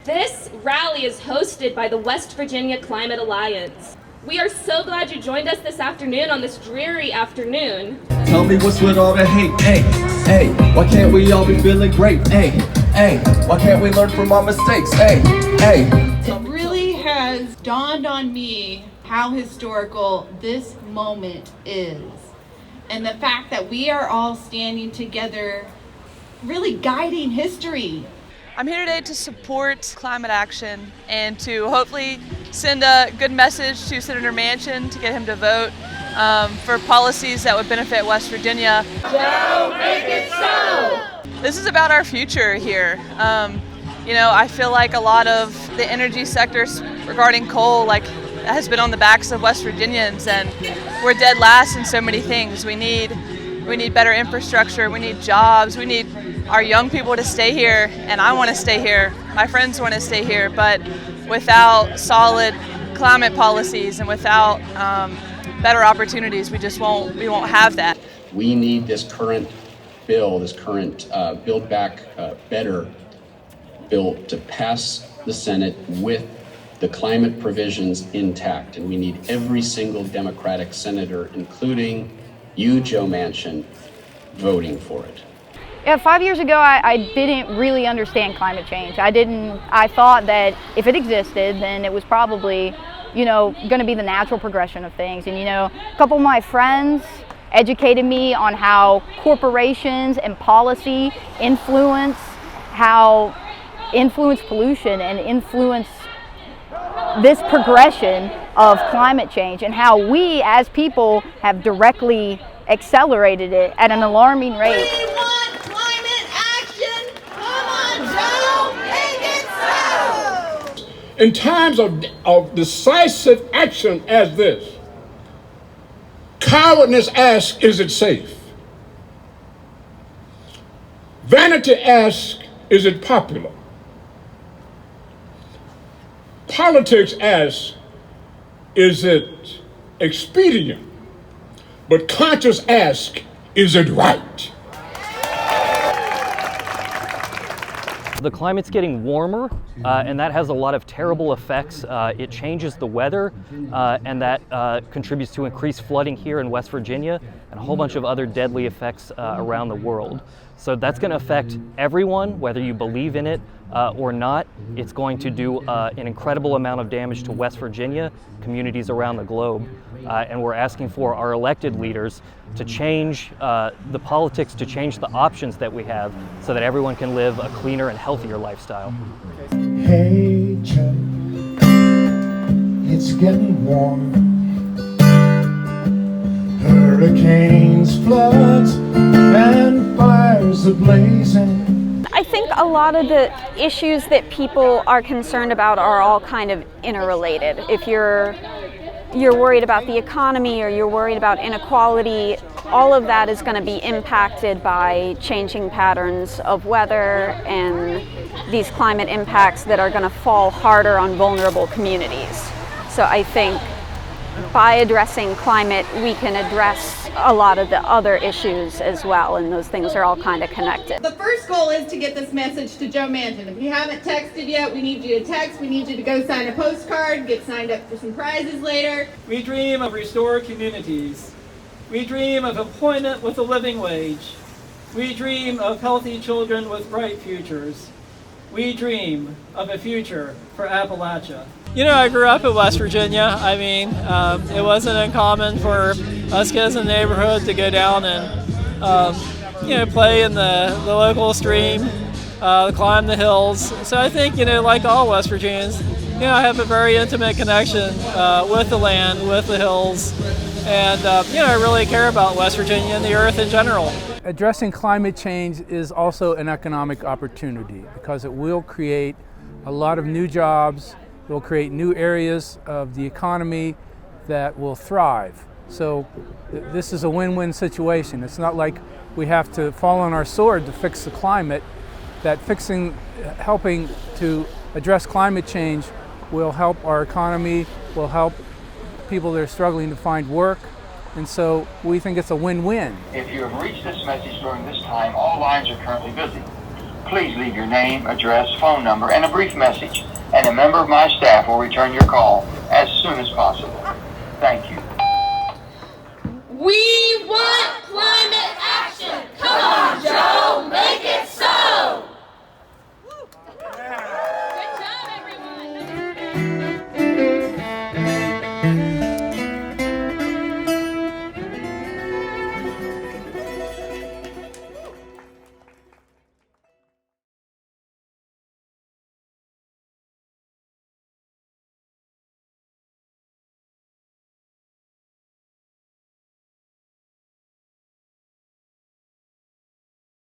This rally is hosted by the West Virginia Climate Alliance. We are so glad you joined us this afternoon on this dreary afternoon. Tell me what's with all the hate, hey, why can't we all be feeling great, hey, why can't we learn from our mistakes, hey. It really has dawned on me how historical this moment is. And the fact that we are all standing together, really guiding history. I'm here today to support climate action and to hopefully send a good message to Senator Manchin to get him to vote for policies that would benefit West Virginia. So make it so! This is about our future here. I feel like a lot of the energy sectors regarding coal has been on the backs of West Virginians, and we're dead last in so many things. We need better infrastructure, we need jobs, we need our young people to stay here, and I want to stay here, my friends want to stay here, but without solid climate policies and without better opportunities, we won't have that. We need this current bill, this current Build Back Better bill to pass the Senate with the climate provisions intact, and we need every single Democratic senator, including you, Joe Manchin, voting for it. Yeah, 5 years ago, I didn't really understand climate change. I thought that if it existed, then it was probably, going to be the natural progression of things. And, a couple of my friends educated me on how corporations and policy influence pollution and influence this progression of climate change, and how we as people have directly accelerated it at an alarming rate. We want climate action! Come on, Joe! Make it so! In times of decisive action as this, cowardness asks, is it safe? Vanity asks, is it popular? Politics asks, is it expedient? But conscience asks, is it right? The climate's getting warmer, and that has a lot of terrible effects. It changes the weather, and that contributes to increased flooding here in West Virginia and a whole bunch of other deadly effects around the world. So that's going to affect everyone, whether you believe in it or not. It's going to do an incredible amount of damage to West Virginia, communities around the globe, and we're asking for our elected leaders to change the politics, to change the options that we have so that everyone can live a cleaner and healthier lifestyle. Hey Joe, it's getting warm. Hurricanes, floods, and fires are blazing. I think a lot of the issues that people are concerned about are all kind of interrelated. If you're worried about the economy or you're worried about inequality, all of that is going to be impacted by changing patterns of weather and these climate impacts that are going to fall harder on vulnerable communities. So I think by addressing climate, we can address a lot of the other issues as well, and those things are all kind of connected. The first goal is to get this message to Joe Manchin. If you haven't texted yet, we need you to text. We need you to go sign a postcard, get signed up for some prizes later. We dream of restored communities. We dream of employment with a living wage. We dream of healthy children with bright futures. We dream of a future for Appalachia. I grew up in West Virginia. It wasn't uncommon for us kids in the neighborhood to go down and, play in the local stream, climb the hills. So I think, like all West Virginians, I have a very intimate connection with the land, with the hills, and, I really care about West Virginia and the earth in general. Addressing climate change is also an economic opportunity because it will create a lot of new jobs. It will create new areas of the economy that will thrive. So this is a win-win situation. It's not like we have to fall on our sword to fix the climate. That helping to address climate change will help our economy, will help people that are struggling to find work. And so we think it's a win-win. If you have reached this message during this time, all lines are currently busy. please leave your name, address, phone number, and a brief message, and a member of my staff will return your call as soon as possible. Thank you. We want climate